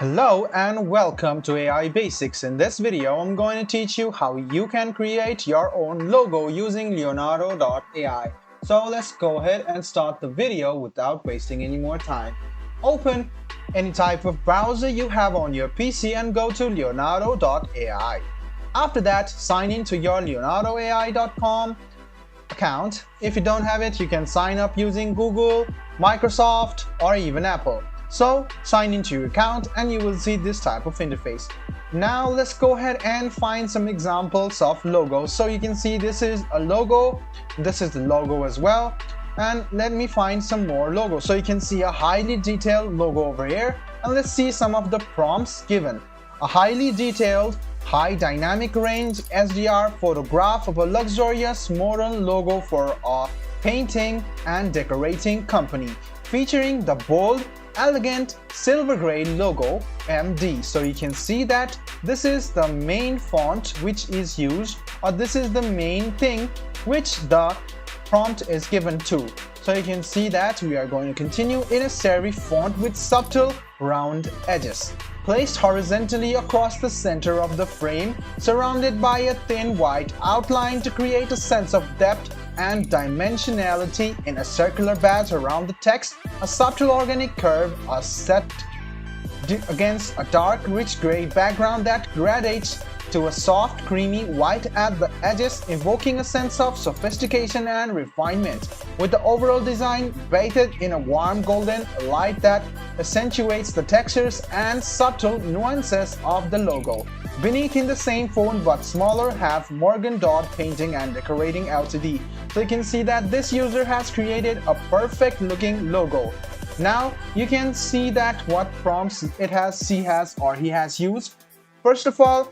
Hello and welcome to AI Basics. In this video, I'm going to teach you how you can create your own logo using Leonardo AI. So let's go ahead and start the video without wasting any more time. Open any type of browser you have on your PC and go to Leonardo AI. After that, sign in to your leonardoai.com account. If you don't have it, you can sign up using Google, Microsoft, or even Apple. So sign into your account and you will see this type of interface. Now let's go ahead and find some examples of logos. So you can see this is a logo, this is the logo as well, and let me find some more logos. So you can see a highly detailed logo over here, and let's see some of the prompts given. A highly detailed, high dynamic range SDR photograph of a luxurious modern logo for a painting and decorating company, featuring the bold, elegant silver gray logo MD. So you can see that this is the main font which is used, or this is the main thing which the prompt is given to. So you can see that we are going to continue in a serif font with subtle round edges, placed horizontally across the center of the frame, surrounded by a thin white outline to create a sense of depth and dimensionality in a circular badge around the text. A subtle organic curve are set against a dark rich gray background that gradates to a soft creamy white at the edges, evoking a sense of sophistication and refinement, with the overall design bathed in a warm golden light that accentuates the textures and subtle nuances of the logo. Beneath, in the same font but smaller, have Morgan Dot Painting and Decorating Ltd. So you can see that this user has created a perfect looking logo. Now you can see that what prompts he has used. First of all,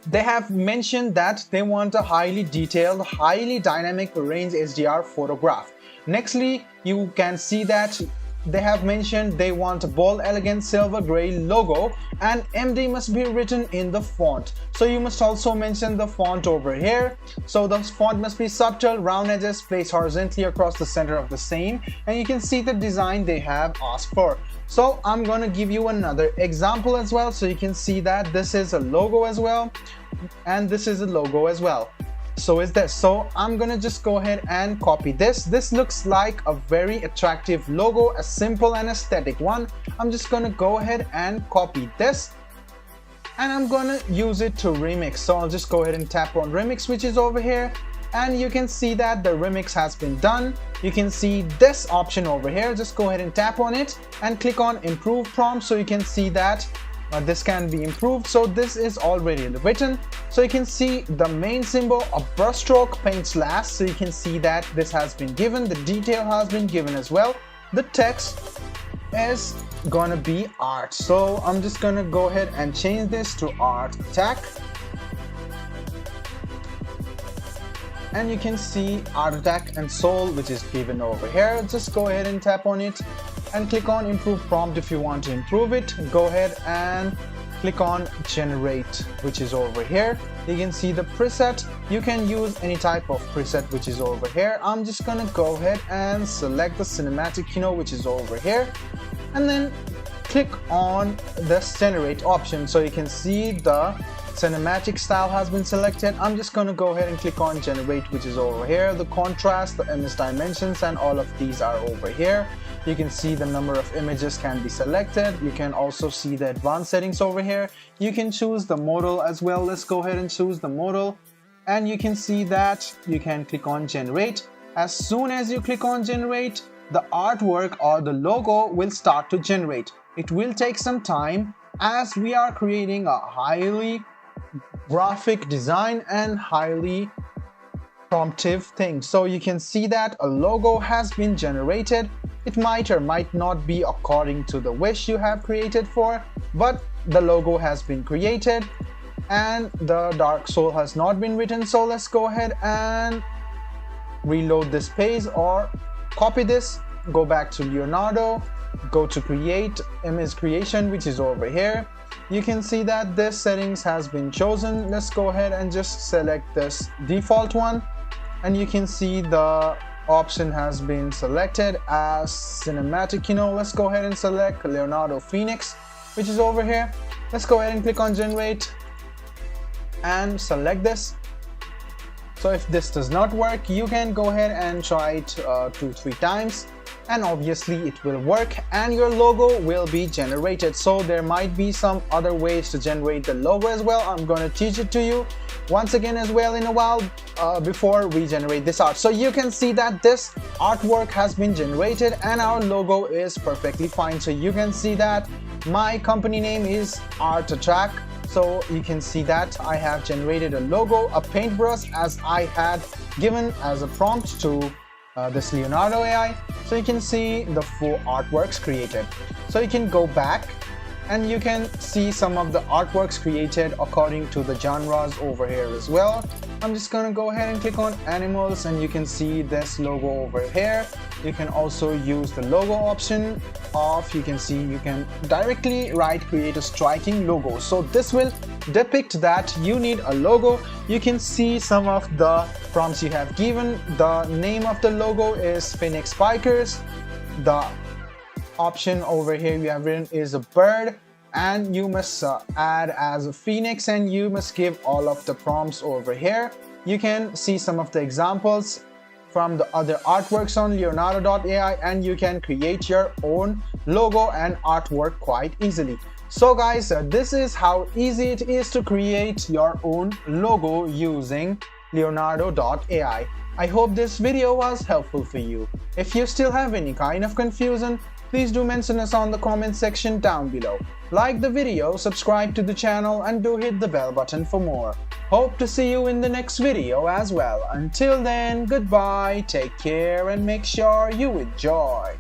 they have mentioned that they want a highly detailed, highly dynamic range SDR photograph. Nextly, you can see that they have mentioned they want a bold, elegant silver gray logo, and MD must be written in the font. So you must also mention the font over here. So the font must be subtle, round edges placed horizontally across the center of the same, and you can see the design they have asked for. So I'm going to give you another example as well, so you can see that this is a logo as well, and this is a logo as well. So is this. So I'm gonna just go ahead and copy this. This looks like a very attractive logo, a simple and aesthetic one. I'm just gonna go ahead and copy this, and I'm gonna use it to remix. So I'll just go ahead and tap on remix, which is over here, and you can see that the remix has been done. You can see this option over here. Just go ahead and tap on it and click on improve prompt, so you can see that this can be improved. So this is already written. So you can see the main symbol of brushstroke paint slash. So you can see that this has been given. The detail has been given as well. The text is gonna be art. So I'm just gonna go ahead and change this to art attack. And you can see art attack and soul, which is given over here. Just go ahead and tap on it and click on improve prompt if you want to improve it. Go ahead and click on generate, which is over here. You can see the preset. You can use any type of preset which is over here. I'm just gonna go ahead and select the cinematic which is over here, and then click on this generate option. So you can see the cinematic style has been selected. I'm just going to go ahead and click on generate, which is over here. The contrast, the image dimensions, and all of these are over here. You can see the number of images can be selected. You can also see the advanced settings over here. You can choose the model as well. Let's go ahead and choose the model, and you can see that you can click on generate. As soon as you click on generate, the artwork or the logo will start to generate. It will take some time as we are creating a highly graphic design and highly promptive thing. So you can see that a logo has been generated. It might or might not be according to the wish you have created for, but the logo has been created and the dark soul has not been written. So let's go ahead and reload this page or copy this, go back to Leonardo, go to create image creation, which is over here. You can see that this settings has been chosen. Let's go ahead and just select this default one, and you can see the option has been selected as cinematic. Let's go ahead and select Leonardo Phoenix. which is over here. Let's go ahead and click on generate and select this. So if this does not work, you can go ahead and try it 2-3 times, and obviously it will work and your logo will be generated. So there might be some other ways to generate the logo as well. I'm going to teach it to you once again as well in a while before we generate this art. So you can see that this artwork has been generated and our logo is perfectly fine. So you can see that my company name is Art Attract. So you can see that I have generated a logo, a paintbrush, as I had given as a prompt to this Leonardo AI. So you can see the 4 artworks created. So you can go back and you can see some of the artworks created according to the genres over here as well. I'm just gonna go ahead and click on animals, and you can see this logo over here. You can also use the logo option of, you can see you can directly write create a striking logo. So this will depict that you need a logo. You can see some of the prompts you have given. The name of the logo is Phoenix Bikers. The option over here you have written is a bird, and you must add as a phoenix, and you must give all of the prompts over here. You can see some of the examples from the other artworks on Leonardo.ai, and you can create your own logo and artwork quite easily. So guys, this is how easy it is to create your own logo using Leonardo.ai. I hope this video was helpful for you. If you still have any kind of confusion, please do mention us on the comment section down below. Like the video, subscribe to the channel, and do hit the bell button for more. Hope to see you in the next video as well. Until then, goodbye, take care, and make sure you enjoy.